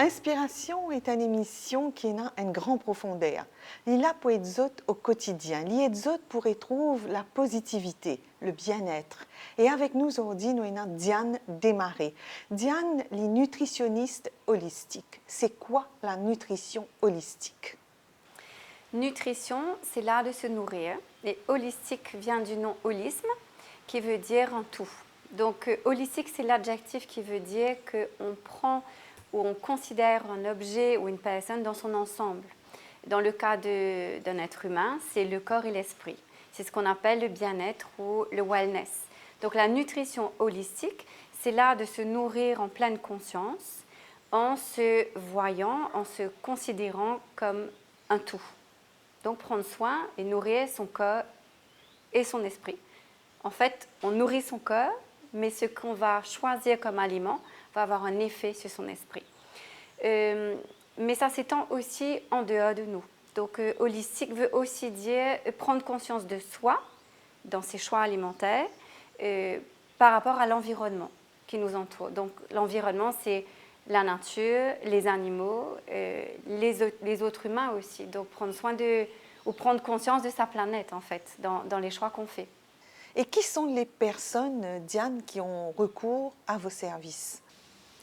Inspiration est une émission qui a une grande profondeur. Il est là pour être au quotidien. Il est pour y trouver la positivité, le bien-être. Et avec nous aujourd'hui, nous avons Diane Desmarais. Diane, est nutritionniste holistique. C'est quoi la nutrition holistique? Nutrition, c'est l'art de se nourrir. Et holistique vient du nom holisme, qui veut dire en tout. Donc, holistique, c'est l'adjectif qui veut dire qu'on prend ou on considère un objet ou une personne dans son ensemble. Dans le cas d'un être humain, c'est le corps et l'esprit. C'est ce qu'on appelle le bien-être ou le wellness. Donc, la nutrition holistique, c'est l'art de se nourrir en pleine conscience, en se voyant, en se considérant comme un tout. Donc, prendre soin et nourrir son corps et son esprit. En fait, on nourrit son corps, mais ce qu'on va choisir comme aliment va avoir un effet sur son esprit. Mais ça s'étend aussi en dehors de nous. Donc, holistique veut aussi dire prendre conscience de soi dans ses choix alimentaires par rapport à l'environnement qui nous entoure. Donc, l'environnement, c'est la nature, les animaux, les autres humains aussi. Donc, prendre conscience de sa planète, en fait, dans les choix qu'on fait. Et qui sont les personnes, Diane, qui ont recours à vos services?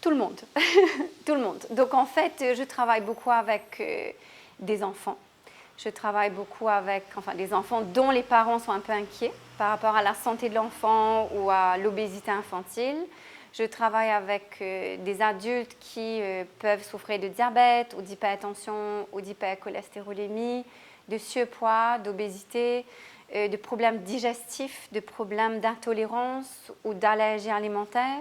Tout le monde. Tout le monde. Donc, en fait, je travaille beaucoup avec des enfants. Je travaille beaucoup avec des enfants dont les parents sont un peu inquiets par rapport à la santé de l'enfant ou à l'obésité infantile. Je travaille avec des adultes qui peuvent souffrir de diabète ou d'hypertension ou d'hypercholestérolémie, de surpoids, d'obésité, de problèmes digestifs, de problèmes d'intolérance ou d'allergie alimentaire.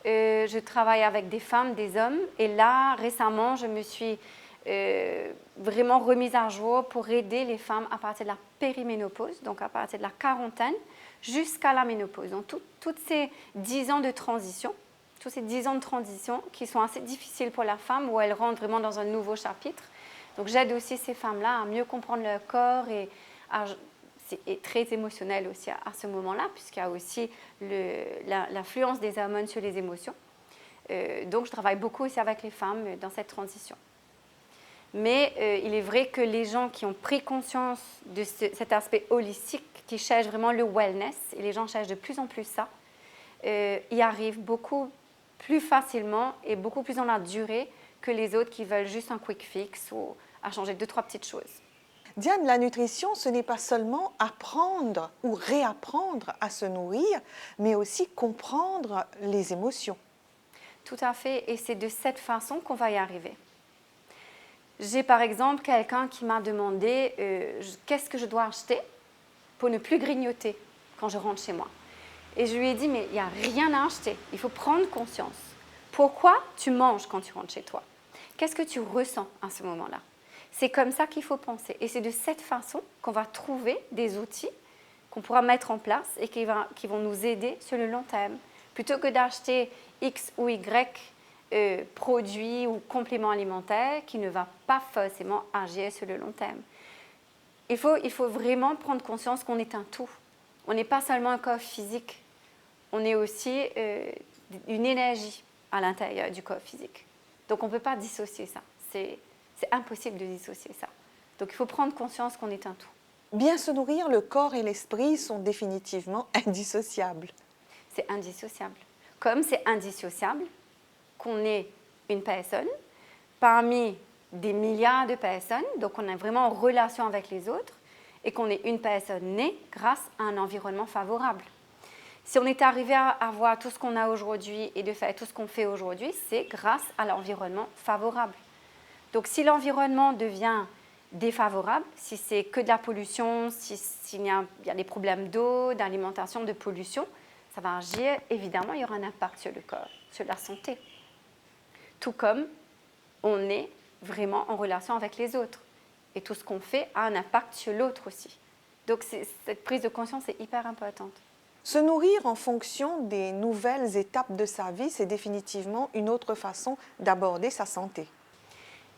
Je travaille avec des femmes, des hommes. Et là, récemment, je me suis vraiment remise à jour pour aider les femmes à partir de la périménopause, donc à partir de la quarantaine, jusqu'à la ménopause. Donc, toutes ces 10 ans de transition, tous ces 10 ans de transition qui sont assez difficiles pour la femme, où elle rentre vraiment dans un nouveau chapitre. Donc, j'aide aussi ces femmes-là à mieux comprendre leur corps et c'est très émotionnel aussi à ce moment-là, puisqu'il y a aussi l'influence des hormones sur les émotions. Donc, je travaille beaucoup aussi avec les femmes dans cette transition. Mais il est vrai que les gens qui ont pris conscience de cet aspect holistique, qui cherchent vraiment le wellness, et les gens cherchent de plus en plus ça, y arrivent beaucoup plus facilement et beaucoup plus dans la durée que les autres qui veulent juste un quick fix ou à changer 2-3 petites choses. Diane, la nutrition, ce n'est pas seulement apprendre ou réapprendre à se nourrir, mais aussi comprendre les émotions. Tout à fait, et c'est de cette façon qu'on va y arriver. J'ai par exemple quelqu'un qui m'a demandé qu'est-ce que je dois acheter pour ne plus grignoter quand je rentre chez moi. Et je lui ai dit, mais il n'y a rien à acheter, il faut prendre conscience. Pourquoi tu manges quand tu rentres chez toi? Qu'est-ce que tu ressens à ce moment-là? C'est comme ça qu'il faut penser. Et c'est de cette façon qu'on va trouver des outils qu'on pourra mettre en place et qui vont nous aider sur le long terme. Plutôt que d'acheter X ou Y produits ou compléments alimentaires qui ne va pas forcément agir sur le long terme. Il faut vraiment prendre conscience qu'on est un tout. On n'est pas seulement un corps physique, on est aussi une énergie à l'intérieur du corps physique. Donc on ne peut pas dissocier ça. C'est impossible de dissocier ça. Donc il faut prendre conscience qu'on est un tout. Bien se nourrir, le corps et l'esprit sont définitivement indissociables. C'est indissociable. Comme c'est indissociable qu'on est une personne parmi des milliards de personnes, donc on est vraiment en relation avec les autres et qu'on est une personne née grâce à un environnement favorable. Si on est arrivé à avoir tout ce qu'on a aujourd'hui et de faire tout ce qu'on fait aujourd'hui, c'est grâce à l'environnement favorable. Donc si l'environnement devient défavorable, si c'est que de la pollution, s'il y a des problèmes d'eau, d'alimentation, de pollution, ça va agir, évidemment, il y aura un impact sur le corps, sur la santé. Tout comme on est vraiment en relation avec les autres. Et tout ce qu'on fait a un impact sur l'autre aussi. Donc cette prise de conscience est hyper importante. Se nourrir en fonction des nouvelles étapes de sa vie, c'est définitivement une autre façon d'aborder sa santé.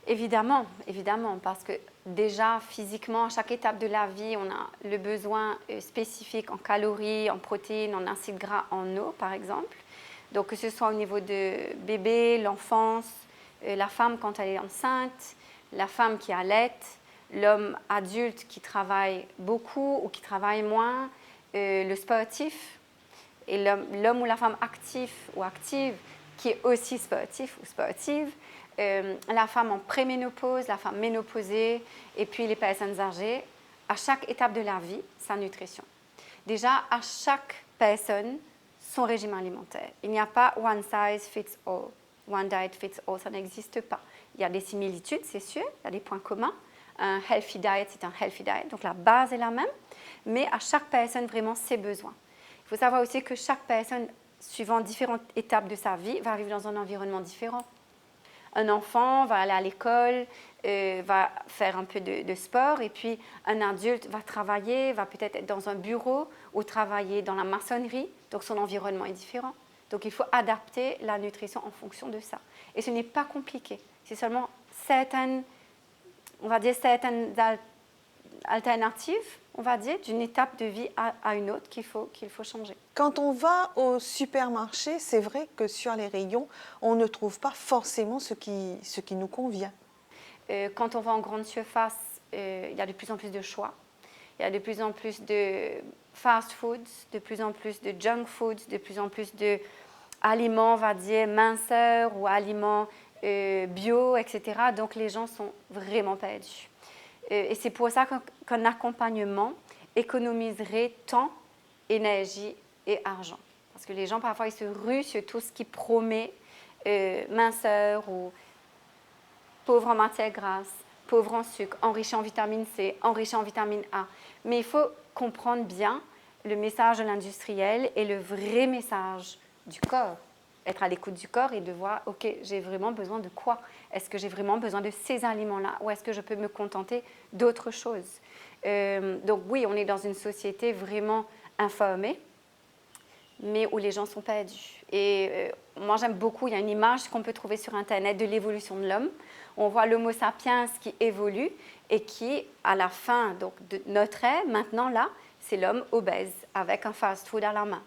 Évidemment, évidemment, parce que déjà physiquement, à chaque étape de la vie, on a le besoin spécifique en calories, en protéines, en acides gras, en eau, par exemple. Donc que ce soit au niveau de bébé, l'enfance, la femme quand elle est enceinte, la femme qui allaite, l'homme adulte qui travaille beaucoup ou qui travaille moins, le sportif et l'homme ou la femme actif ou active qui est aussi sportif ou sportive, la femme en préménopause, la femme ménopausée et puis les personnes âgées. À chaque étape de la vie, sa nutrition. Déjà, à chaque personne, son régime alimentaire. Il n'y a pas one size fits all, one diet fits all, ça n'existe pas. Il y a des similitudes, c'est sûr, il y a des points communs. Un healthy diet, c'est un healthy diet, donc la base est la même, mais à chaque personne, vraiment, ses besoins. Il faut savoir aussi que chaque personne, suivant différentes étapes de sa vie, va vivre dans un environnement différent. Un enfant va aller à l'école, va faire un peu de sport, et puis un adulte va travailler, va peut-être être dans un bureau ou travailler dans la maçonnerie, donc son environnement est différent. Donc il faut adapter la nutrition en fonction de ça. Et ce n'est pas compliqué, c'est seulement certaines alternatives, on va dire, d'une étape de vie à une autre qu'il faut changer. Quand on va au supermarché, c'est vrai que sur les rayons, on ne trouve pas forcément ce qui nous convient. Quand on va en grande surface, il y a de plus en plus de choix. Il y a de plus en plus de fast foods, de plus en plus de junk foods, de plus en plus d'aliments, on va dire, minceurs ou aliments bio, etc. Donc les gens sont vraiment perdus. Et c'est pour ça qu'un accompagnement économiserait temps, énergie et argent. Parce que les gens, parfois, ils se ruent sur tout ce qui promet minceur ou pauvre en matière grasse, pauvre en sucre, enrichi en vitamine C, enrichi en vitamine A. Mais il faut comprendre bien le message de l'industriel et le vrai message du corps. Être à l'écoute du corps et de voir, OK, j'ai vraiment besoin de quoi? Est-ce que j'ai vraiment besoin de ces aliments-là ou est-ce que je peux me contenter d'autres choses? Donc oui, on est dans une société vraiment informée, mais où les gens sont perdus. Et moi, j'aime beaucoup, il y a une image qu'on peut trouver sur Internet de l'évolution de l'homme. On voit l'Homo sapiens qui évolue et qui, à la fin donc, de notre ère, maintenant là, c'est l'homme obèse avec un fast-food à la main.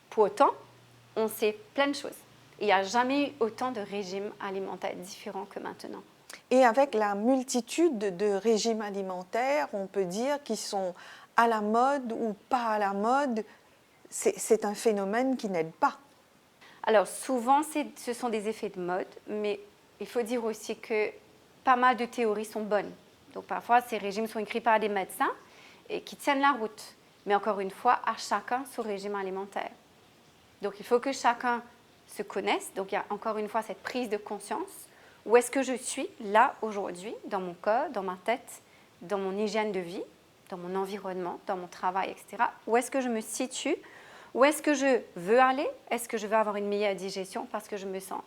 Pour autant, on sait plein de choses. Il n'y a jamais eu autant de régimes alimentaires différents que maintenant. Et avec la multitude de régimes alimentaires, on peut dire qu'ils sont à la mode ou pas à la mode, c'est un phénomène qui n'aide pas. Alors souvent, ce sont des effets de mode, mais il faut dire aussi que pas mal de théories sont bonnes. Donc parfois, ces régimes sont écrits par des médecins et qui tiennent la route. Mais encore une fois, à chacun son régime alimentaire. Donc il faut que chacun se connaisse. Donc il y a encore une fois cette prise de conscience. Où est-ce que je suis là aujourd'hui, dans mon corps, dans ma tête, dans mon hygiène de vie, dans mon environnement, dans mon travail, etc. Où est-ce que je me situe? Où est-ce que je veux aller? Est-ce que je veux avoir une meilleure digestion parce que je me sens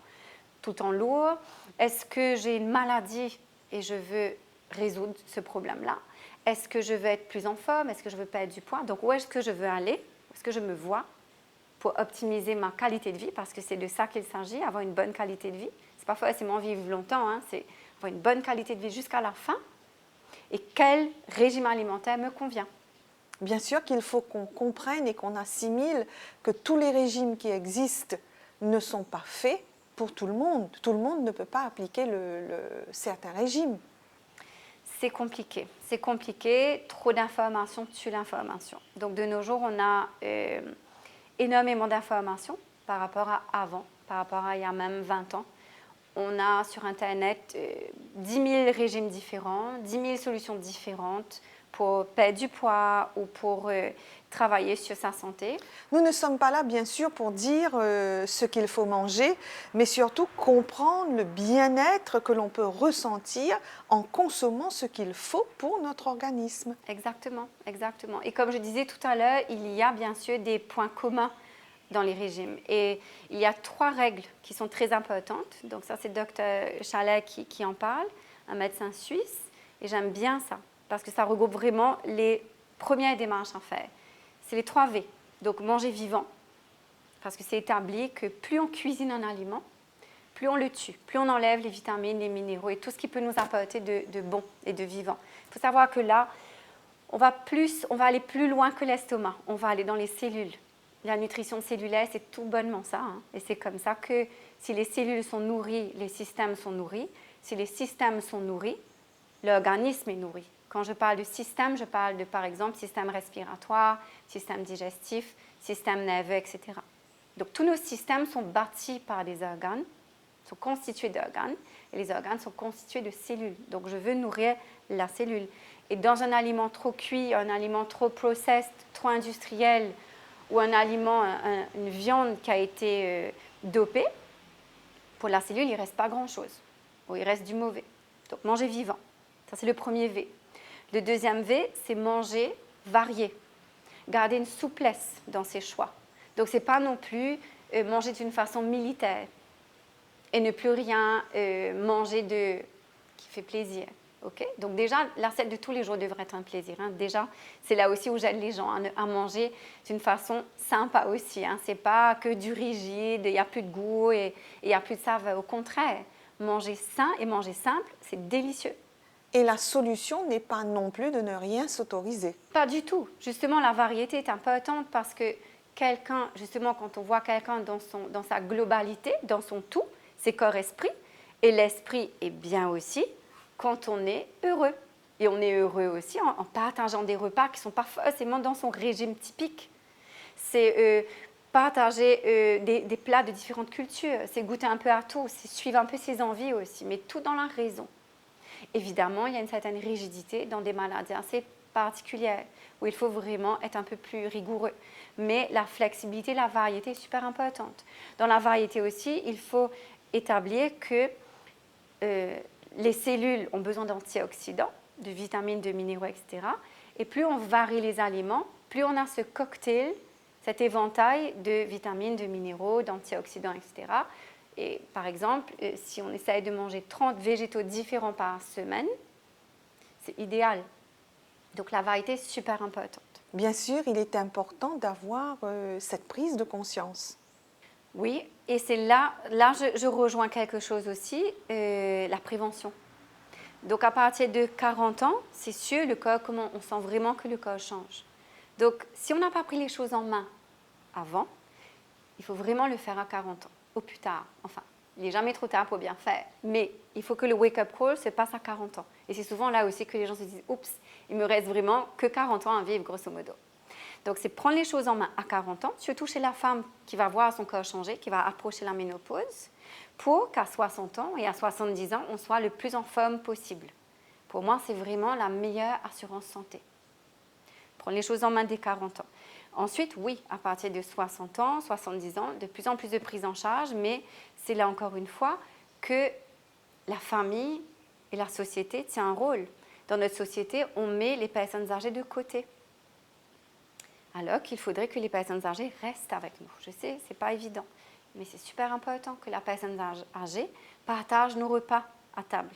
tout le temps lourd? Est-ce que j'ai une maladie et je veux résoudre ce problème-là? Est-ce que je veux être plus en forme? Est-ce que je veux perdre du poids? Donc où est-ce que je veux aller? Où est-ce que je me vois pour optimiser ma qualité de vie? Parce que c'est de ça qu'il s'agit, avoir une bonne qualité de vie. C'est pas forcément vivre longtemps, hein, c'est avoir une bonne qualité de vie jusqu'à la fin. Et quel régime alimentaire me convient? Bien sûr qu'il faut qu'on comprenne et qu'on assimile que tous les régimes qui existent ne sont pas faits pour tout le monde. Tout le monde ne peut pas appliquer certains régimes. C'est compliqué, trop d'informations tue l'information. Donc de nos jours, on a énormément d'informations par rapport à avant, par rapport à il y a même 20 ans. On a sur Internet 10 000 régimes différents, 10 000 solutions différentes pour perdre du poids ou pour travailler sur sa santé. Nous ne sommes pas là, bien sûr, pour dire ce qu'il faut manger, mais surtout comprendre le bien-être que l'on peut ressentir en consommant ce qu'il faut pour notre organisme. Exactement, exactement. Et comme je disais tout à l'heure, il y a bien sûr des points communs dans les régimes. Et il y a 3 règles qui sont très importantes. Donc ça, c'est Dr Chalet qui en parle, un médecin suisse. Et j'aime bien ça, parce que ça regroupe vraiment les premières démarches à faire. C'est les 3 V. Donc manger vivant, parce que c'est établi que plus on cuisine un aliment, plus on le tue, plus on enlève les vitamines, les minéraux et tout ce qui peut nous apporter de bon et de vivant. Il faut savoir que là, on va aller plus loin que l'estomac. On va aller dans les cellules. La nutrition cellulaire, c'est tout bonnement ça. Hein. Et c'est comme ça que si les cellules sont nourries, les systèmes sont nourris. Si les systèmes sont nourris, l'organisme est nourri. Quand je parle de système, je parle de, par exemple, système respiratoire, système digestif, système nerveux, etc. Donc, tous nos systèmes sont bâtis par des organes, sont constitués d'organes, et les organes sont constitués de cellules. Donc, je veux nourrir la cellule. Et dans un aliment trop cuit, un aliment trop processed, trop industriel, ou un aliment, une viande qui a été dopée, pour la cellule, il ne reste pas grand-chose, ou il reste du mauvais. Donc, manger vivant. Ça, c'est le premier V. Le deuxième V, c'est manger varié. Garder une souplesse dans ses choix. Donc, ce n'est pas non plus manger d'une façon militaire et ne plus rien manger qui fait plaisir. Okay? Donc, déjà, l'assiette de tous les jours devrait être un plaisir. Hein. Déjà, c'est là aussi où j'aide les gens à manger d'une façon sympa aussi. Hein. Ce n'est pas que du rigide, il n'y a plus de goût et il n'y a plus de saveur. Au contraire, manger sain et manger simple, c'est délicieux. Et la solution n'est pas non plus de ne rien s'autoriser. Pas du tout. Justement, la variété est importante parce que quelqu'un, justement, quand on voit quelqu'un dans sa globalité, dans son tout, c'est corps-esprit, et l'esprit est bien aussi quand on est heureux. Et on est heureux aussi en partageant des repas qui ne sont pas forcément dans son régime typique. C'est partager des plats de différentes cultures, c'est goûter un peu à tout, c'est suivre un peu ses envies aussi, mais tout dans la raison. Évidemment, il y a une certaine rigidité dans des maladies assez particulières où il faut vraiment être un peu plus rigoureux. Mais la flexibilité, la variété est super importante. Dans la variété aussi, il faut établir que les cellules ont besoin d'antioxydants, de vitamines, de minéraux, etc. Et plus on varie les aliments, plus on a ce cocktail, cet éventail de vitamines, de minéraux, d'antioxydants, etc. Et par exemple, si on essaye de manger 30 végétaux différents par semaine, c'est idéal. Donc la variété est super importante. Bien sûr, il est important d'avoir cette prise de conscience. Oui, et c'est là je rejoins quelque chose aussi, la prévention. Donc à partir de 40 ans, c'est sûr, le corps, on sent vraiment que le corps change. Donc si on n'a pas pris les choses en main avant, il faut vraiment le faire à 40 ans, au plus tard. Enfin, il n'est jamais trop tard pour bien faire, mais il faut que le wake-up call se passe à 40 ans. Et c'est souvent là aussi que les gens se disent « Oups, il me reste vraiment que 40 ans à vivre, grosso modo ». Donc, c'est prendre les choses en main à 40 ans, surtout chez la femme qui va voir son corps changer, qui va approcher la ménopause, pour qu'à 60 ans et à 70 ans, on soit le plus en forme possible. Pour moi, c'est vraiment la meilleure assurance santé. Prendre les choses en main dès 40 ans. Ensuite, oui, à partir de 60 ans, 70 ans, de plus en plus de prise en charge, mais c'est là encore une fois que la famille et la société tient un rôle. Dans notre société, on met les personnes âgées de côté. Alors qu'il faudrait que les personnes âgées restent avec nous. Je sais, ce n'est pas évident, mais c'est super important que la personne âgée partage nos repas à table.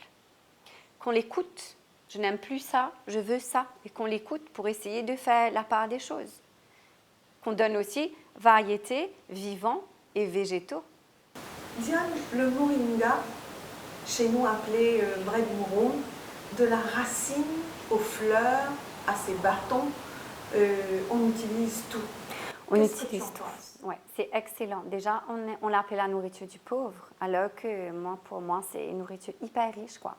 Qu'on l'écoute. Je n'aime plus ça, je veux ça. Et qu'on l'écoute pour essayer de faire la part des choses. Qu'on donne aussi variété, vivants et végétaux. Diane, le moringa, chez nous appelé bread mouron, de la racine aux fleurs, à ses bâtons, on utilise tout. On utilise tout. Ouais, c'est excellent. Déjà, on l'appelle la nourriture du pauvre, alors que pour moi, c'est une nourriture hyper riche, quoi.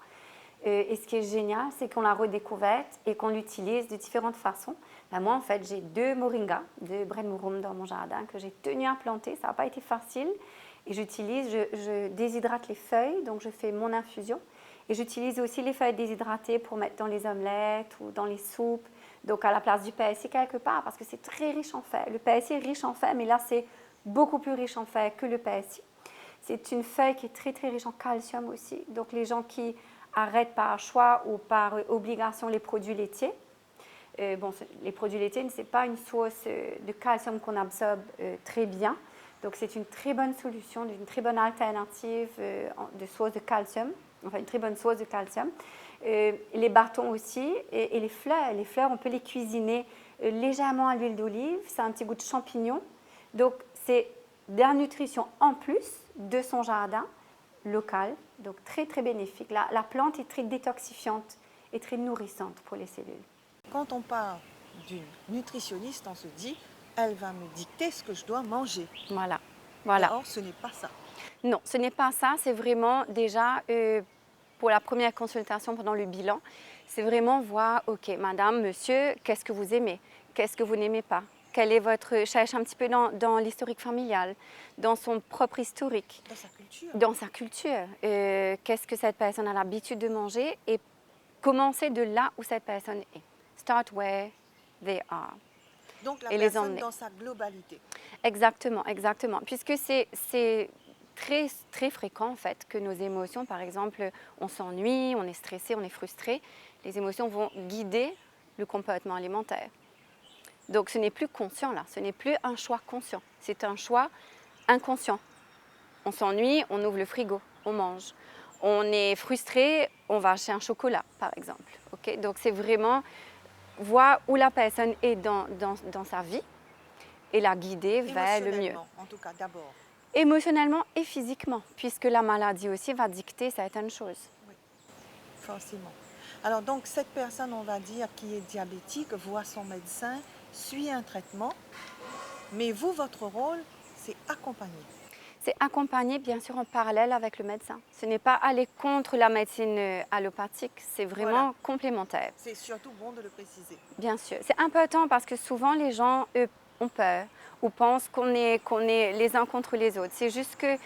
Et ce qui est génial, c'est qu'on l'a redécouverte et qu'on l'utilise de différentes façons. Ben moi, en fait, j'ai 2 moringas, 2 bread mouron dans mon jardin que j'ai tenu à planter. Ça n'a pas été facile. Et je déshydrate les feuilles, donc je fais mon infusion. Et j'utilise aussi les feuilles déshydratées pour mettre dans les omelettes ou dans les soupes. Donc à la place du persil quelque part, parce que c'est très riche en fer. Le persil est riche en fer, mais là, c'est beaucoup plus riche en fer que le persil. C'est une feuille qui est très, très riche en calcium aussi. Donc les gens qui arrêtent par choix ou par obligation les produits laitiers. Les produits laitiers, ce n'est pas une source de calcium qu'on absorbe très bien. Donc, c'est une très bonne solution, une très bonne alternative de source de calcium. Enfin, une très bonne source de calcium. Les bâtons aussi et les fleurs. Les fleurs, on peut les cuisiner légèrement à l'huile d'olive. Ça a un petit goût de champignon. Donc, c'est de la nutrition en plus de son jardin local, donc très très bénéfique. La plante est très détoxifiante et très nourrissante pour les cellules. Quand on parle d'une nutritionniste, on se dit elle va me dicter ce que je dois manger. Voilà. Et Voilà. or, ce n'est pas ça. Non, ce n'est pas ça. C'est vraiment déjà pour la première consultation pendant le bilan, c'est vraiment voir, ok, madame, monsieur, qu'est-ce que vous aimez? Qu'est-ce que vous n'aimez pas? Quel est votre... Cherche un petit peu dans l'historique familial, dans son propre historique. Dans sa culture. Dans sa culture. Qu'est-ce que cette personne a l'habitude de manger et commencer de là où cette personne est. Start where they are. Donc la Et les personne emmener. dans sa globalité. Exactement, exactement. Puisque c'est très, très fréquent en fait que nos émotions, par exemple, on s'ennuie, on est stressé, on est frustré, les émotions vont guider le comportement alimentaire. Donc ce n'est plus conscient là, ce n'est plus un choix conscient, c'est un choix inconscient. On s'ennuie, on ouvre le frigo, on mange. On est frustré, on va acheter un chocolat par exemple. Okay? Donc c'est vraiment voir où la personne est dans sa vie et la guider vers le mieux. Émotionnellement, en tout cas, d'abord. Émotionnellement et physiquement, puisque la maladie aussi va dicter certaines choses. Oui, forcément. Alors donc, cette personne, on va dire, qui est diabétique, voit son médecin, suit un traitement, mais vous, votre rôle, c'est accompagner. C'est accompagné bien sûr en parallèle avec le médecin. Ce n'est pas aller contre la médecine allopathique, c'est vraiment Voilà. complémentaire. C'est surtout bon de le préciser. Bien sûr, c'est important parce que souvent les gens ont peur ou pensent qu'on est les uns contre les autres. C'est juste que,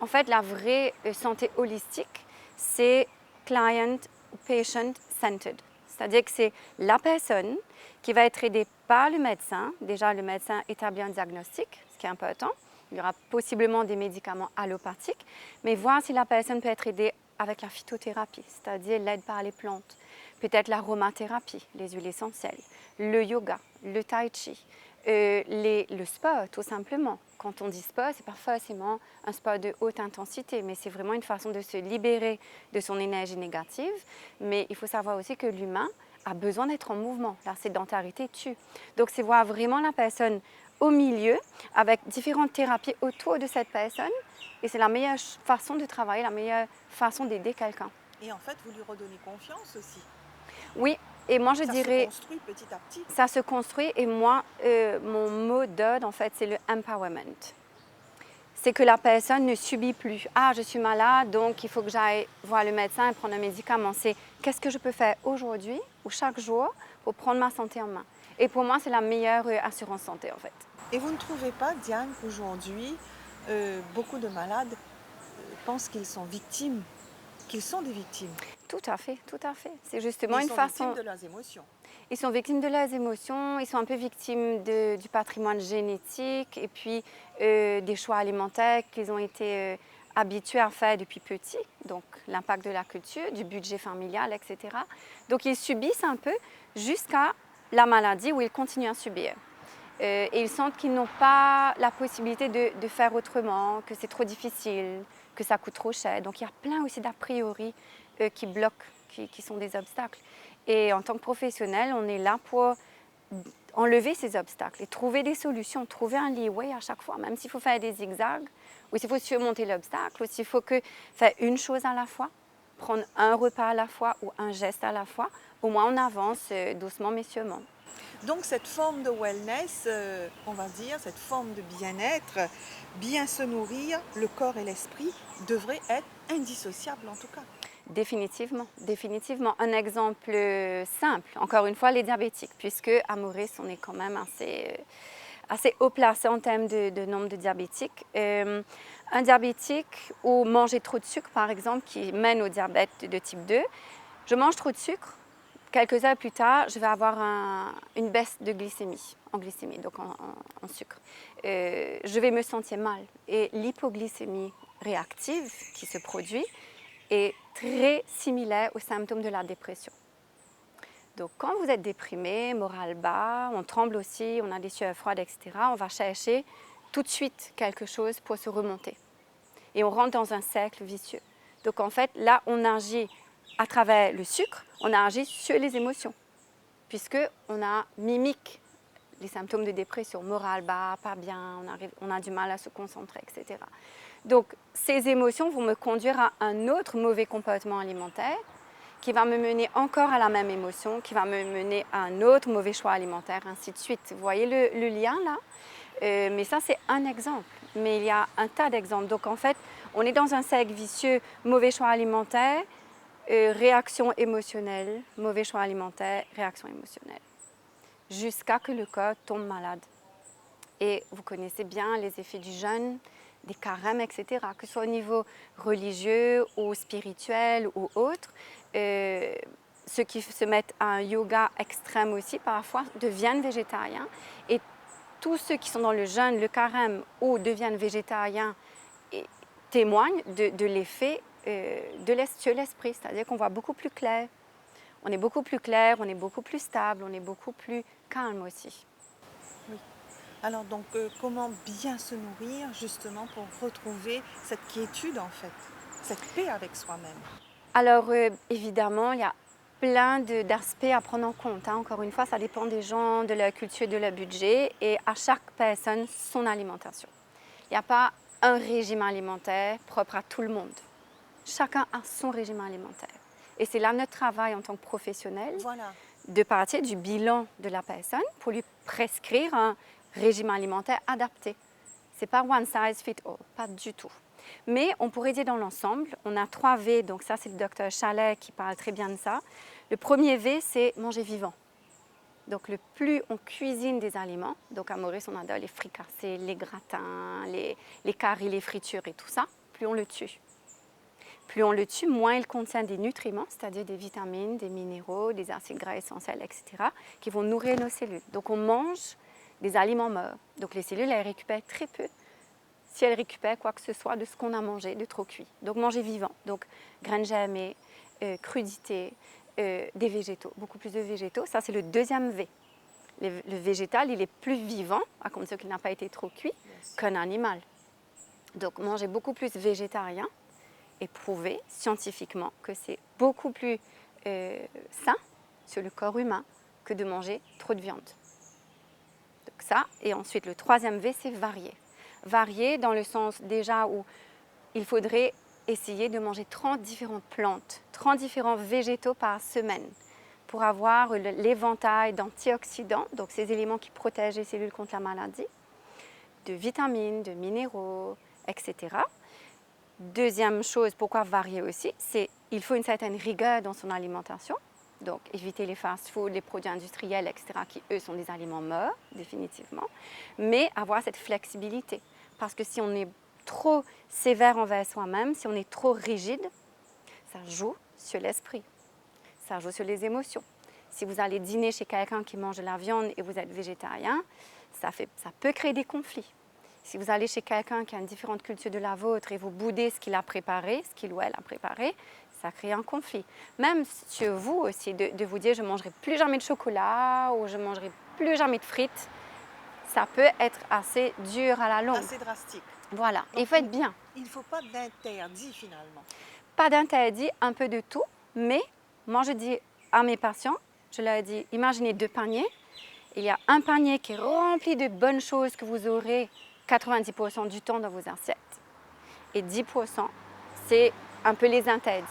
en fait, la vraie santé holistique, c'est client ou patient centered. C'est-à-dire que c'est la personne qui va être aidée par le médecin. Déjà, le médecin établit un diagnostic, ce qui est important. Il y aura possiblement des médicaments allopathiques, mais voir si la personne peut être aidée avec la phytothérapie, c'est-à-dire l'aide par les plantes, peut-être l'aromathérapie, les huiles essentielles, le yoga, le tai chi, le sport tout simplement. Quand on dit sport, ce n'est pas forcément un sport de haute intensité, mais c'est vraiment une façon de se libérer de son énergie négative. Mais il faut savoir aussi que l'humain a besoin d'être en mouvement. La sédentarité tue. Donc c'est voir vraiment la personne au milieu avec différentes thérapies autour de cette personne. Et c'est la meilleure façon de travailler, la meilleure façon d'aider quelqu'un. Et en fait, vous lui redonnez confiance aussi. Oui, et moi je Ça dirais... se construit petit à petit. Ça se construit et moi, mon mot d'ordre, en fait, c'est le empowerment. C'est que la personne ne subit plus. Ah, je suis malade, donc il faut que j'aille voir le médecin et prendre un médicament. C'est qu'est-ce que je peux faire aujourd'hui ou chaque jour pour prendre ma santé en main. Et pour moi, c'est la meilleure assurance santé, en fait. Et vous ne trouvez pas, Diane, qu'aujourd'hui, beaucoup de malades pensent qu'ils sont victimes, qu'ils sont des victimes? Tout à fait, tout à fait. C'est justement Ils une sont façon... victimes de leurs émotions. Ils sont victimes de leurs émotions, ils sont un peu victimes du patrimoine génétique et puis des choix alimentaires qu'ils ont été habitués à faire depuis petit, donc l'impact de la culture, du budget familial, etc. Donc ils subissent un peu jusqu'à la maladie où ils continuent à subir. Et ils sentent qu'ils n'ont pas la possibilité de faire autrement, que c'est trop difficile, que ça coûte trop cher. Donc il y a plein aussi d'a priori qui bloquent, qui sont des obstacles. Et en tant que professionnel, on est là pour enlever ces obstacles et trouver des solutions, trouver un leeway à chaque fois, même s'il faut faire des zigzags, ou s'il faut surmonter l'obstacle, ou s'il faut faire une chose à la fois, prendre un repas à la fois ou un geste à la fois, au moins on avance doucement mais sûrement. Donc cette forme de wellness, on va dire, cette forme de bien-être, bien se nourrir, le corps et l'esprit, devrait être indissociable en tout cas. Définitivement, définitivement. Un exemple simple, encore une fois, les diabétiques, puisque à Maurice, on est quand même assez haut placé en termes de nombre de diabétiques. Un diabétique ou manger trop de sucre, par exemple, qui mène au diabète de type 2, je mange trop de sucre, quelques heures plus tard, je vais avoir une baisse de glycémie, donc en sucre. Je vais me sentir mal. Et l'hypoglycémie réactive qui se produit est très similaire aux symptômes de la dépression. Donc quand vous êtes déprimé, moral bas, on tremble aussi, on a des sueurs froides, etc., on va chercher tout de suite quelque chose pour se remonter. Et on rentre dans un cercle vicieux. Donc en fait, là, on agit à travers le sucre, on agit sur les émotions, puisqu'on a mimique les symptômes de dépression, moral bas, pas bien, on a du mal à se concentrer, etc. Donc, ces émotions vont me conduire à un autre mauvais comportement alimentaire qui va me mener encore à la même émotion, qui va me mener à un autre mauvais choix alimentaire, ainsi de suite. Vous voyez le lien là? Mais ça, c'est un exemple. Mais il y a un tas d'exemples. Donc, en fait, on est dans un cercle vicieux, mauvais choix alimentaire, réaction émotionnelle, mauvais choix alimentaire, réaction émotionnelle, jusqu'à que le corps tombe malade. Et vous connaissez bien les effets du jeûne, des carèmes, etc., que ce soit au niveau religieux ou spirituel ou autre. Ceux qui se mettent à un yoga extrême aussi, parfois, deviennent végétariens. Et tous ceux qui sont dans le jeûne, le carême ou deviennent végétariens témoignent de l'effet sur l'esprit. C'est-à-dire qu'on voit beaucoup plus clair. On est beaucoup plus clair, on est beaucoup plus stable, on est beaucoup plus calme aussi. Oui. Alors donc, comment bien se nourrir justement pour retrouver cette quiétude en fait, cette paix avec soi-même? Alors évidemment, il y a plein d'aspects à prendre en compte. Hein. Encore une fois, ça dépend des gens, de leur culture, de leur budget et à chaque personne, son alimentation. Il n'y a pas un régime alimentaire propre à tout le monde. Chacun a son régime alimentaire. Et c'est là notre travail en tant que professionnel, Voilà. de partir du bilan de la personne pour lui prescrire un régime alimentaire adapté. Ce n'est pas one size fit all, pas du tout. Mais on pourrait dire dans l'ensemble, on a 3 V, donc ça c'est le docteur Chalet qui parle très bien de ça. Le premier V, c'est manger vivant. Donc le plus on cuisine des aliments, donc à Maurice on adore les fricassés, les gratins, les caries, les fritures et tout ça, plus on le tue. Plus on le tue, moins il contient des nutriments, c'est-à-dire des vitamines, des minéraux, des acides gras essentiels, etc., qui vont nourrir nos cellules. Donc on mange des aliments morts. Donc les cellules, elles récupèrent très peu, si elles récupèrent quoi que ce soit de ce qu'on a mangé, de trop cuit. Donc manger vivant, donc graines germées, crudités, des végétaux, beaucoup plus de végétaux. Ça, c'est le deuxième V. Le végétal, il est plus vivant, à condition qu'il n'a pas été trop cuit, qu'un animal. Donc manger beaucoup plus végétarien, et prouvé scientifiquement que c'est beaucoup plus sain sur le corps humain que de manger trop de viande. Donc ça, et ensuite le troisième V, c'est varier. Varier dans le sens déjà où il faudrait essayer de manger 30 différentes plantes, 30 différents végétaux par semaine pour avoir l'éventail d'antioxydants, donc ces éléments qui protègent les cellules contre la maladie, de vitamines, de minéraux, etc. Deuxième chose, pourquoi varier aussi, c'est qu'il faut une certaine rigueur dans son alimentation. Donc, éviter les fast-foods, les produits industriels, etc., qui, eux, sont des aliments morts, définitivement. Mais avoir cette flexibilité. Parce que si on est trop sévère envers soi-même, si on est trop rigide, ça joue sur l'esprit. Ça joue sur les émotions. Si vous allez dîner chez quelqu'un qui mange de la viande et vous êtes végétarien, ça peut créer des conflits. Si vous allez chez quelqu'un qui a une différente culture de la vôtre et vous boudez ce qu'il a préparé, ce qu'il ou elle a préparé, ça crée un conflit. Même sur vous aussi, de vous dire je ne mangerai plus jamais de chocolat ou je ne mangerai plus jamais de frites, ça peut être assez dur à la longue. Assez drastique. Voilà, Donc, il faut être bien. Il ne faut pas d'interdit finalement. Pas d'interdit, un peu de tout, mais moi je dis à mes patients, je leur dis, imaginez 2 paniers, il y a un panier qui est rempli de bonnes choses que vous aurez 90% du temps dans vos assiettes. Et 10%, c'est un peu les interdits.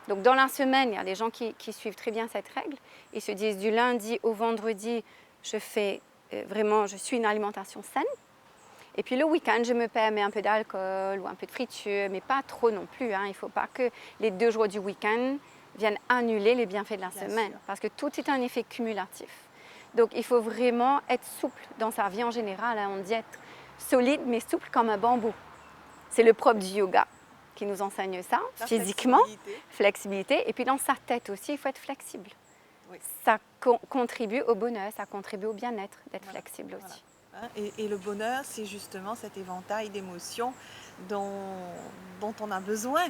Donc dans la semaine, il y a des gens qui suivent très bien cette règle. Ils se disent du lundi au vendredi, je suis une alimentation saine. Et puis le week-end, je me permets un peu d'alcool ou un peu de friture, mais pas trop non plus. Hein. Il ne faut pas que les 2 jours du week-end viennent annuler les bienfaits de la semaine, parce que tout est un effet cumulatif. Donc il faut vraiment être souple dans sa vie en général. Hein. On dit être solide mais souple comme un bambou. C'est le propre du yoga qui nous enseigne ça, physiquement, flexibilité. Et puis dans sa tête aussi, il faut être flexible. Oui. Ça contribue au bonheur, ça contribue au bien-être d'être flexible aussi. Voilà. Et le bonheur, c'est justement cet éventail d'émotions dont on a besoin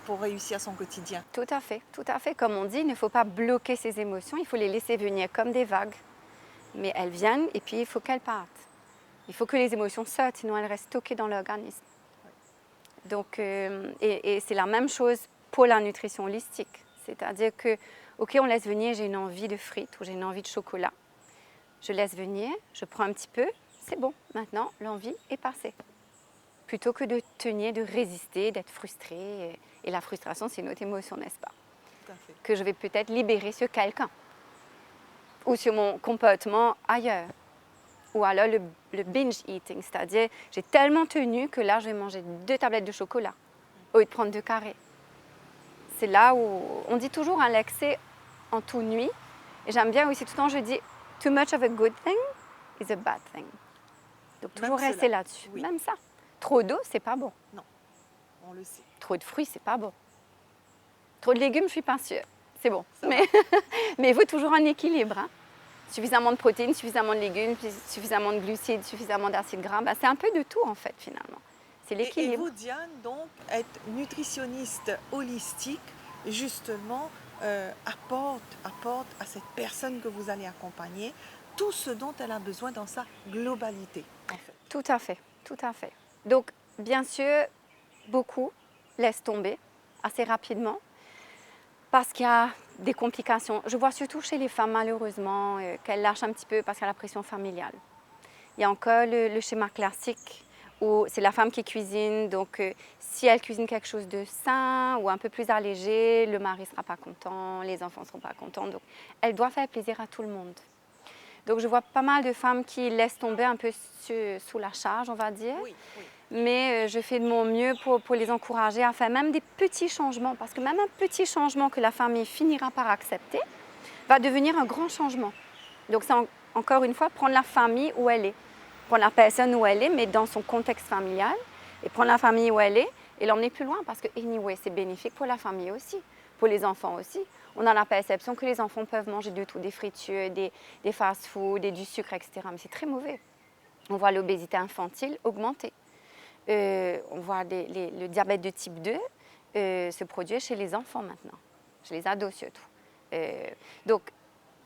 pour réussir son quotidien. Tout à fait, tout à fait. Comme on dit, il ne faut pas bloquer ses émotions, il faut les laisser venir comme des vagues. Mais elles viennent et puis il faut qu'elles partent. Il faut que les émotions sortent, sinon elles restent stockées dans l'organisme. Donc, et c'est la même chose pour la nutrition holistique. C'est-à-dire que, ok, on laisse venir, j'ai une envie de frites ou j'ai une envie de chocolat. Je laisse venir, je prends un petit peu, c'est bon, maintenant l'envie est passée. Plutôt que de tenir, de résister, d'être frustré. Et la frustration, c'est une autre émotion, n'est-ce pas? Tout à fait. que je vais peut-être libérer sur quelqu'un ou sur mon comportement ailleurs. Ou alors le binge eating, c'est-à-dire j'ai tellement tenu que là, je vais manger 2 tablettes de chocolat au lieu de prendre 2 carrés. C'est là où on dit toujours un l'excès en tout nuit. Et j'aime bien aussi, tout le temps, je dis « too much of a good thing is a bad thing ». Donc toujours Même rester cela, là-dessus. oui. Même ça. Trop d'eau, c'est pas bon. Non, on le sait. Trop de fruits, c'est pas bon. Trop de légumes, je suis pas sûre. C'est bon. Ça Mais il faut toujours un équilibre. Hein. Suffisamment de protéines, suffisamment de légumes, suffisamment de glucides, suffisamment d'acides gras. Ben, c'est un peu de tout en fait finalement. C'est Et l'équilibre. vous, Diane, donc, être nutritionniste holistique, justement, apporte à cette personne que vous allez accompagner tout ce dont elle a besoin dans sa globalité, en fait. Tout à fait, tout à fait. Donc, bien sûr, beaucoup laissent tomber assez rapidement parce qu'il y a des complications. Je vois surtout chez les femmes, malheureusement, qu'elles lâchent un petit peu parce qu'il y a la pression familiale. Il y a encore le schéma classique où c'est la femme qui cuisine, donc si elle cuisine quelque chose de sain ou un peu plus allégé, le mari ne sera pas content, les enfants ne seront pas contents, donc elle doit faire plaisir à tout le monde. Donc je vois pas mal de femmes qui laissent tomber un peu sous la charge, on va dire. Oui, oui. Mais je fais de mon mieux pour les encourager à faire même des petits changements, parce que même un petit changement que la famille finira par accepter va devenir un grand changement. Donc c'est encore une fois prendre la famille où elle est, prendre la personne où elle est, mais dans son contexte familial, et prendre la famille où elle est et l'emmener plus loin, parce que anyway, c'est bénéfique pour la famille aussi, pour les enfants aussi. On a la perception que les enfants peuvent manger de tout, des fritures, des fast-foods, du sucre, etc. Mais c'est très mauvais. On voit l'obésité infantile augmenter. On voit le diabète de type 2 se produire chez les enfants maintenant, chez les ados surtout. Donc,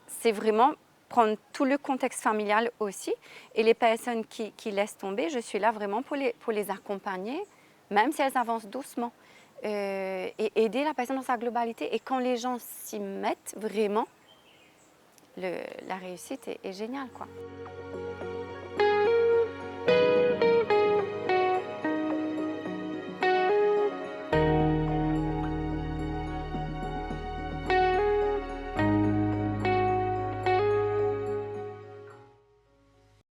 c'est vraiment prendre tout le contexte familial aussi. Et les personnes qui laissent tomber, je suis là vraiment pour les accompagner, même si elles avancent doucement. Et aider la personne dans sa globalité. Et quand les gens s'y mettent vraiment, la réussite est géniale, quoi.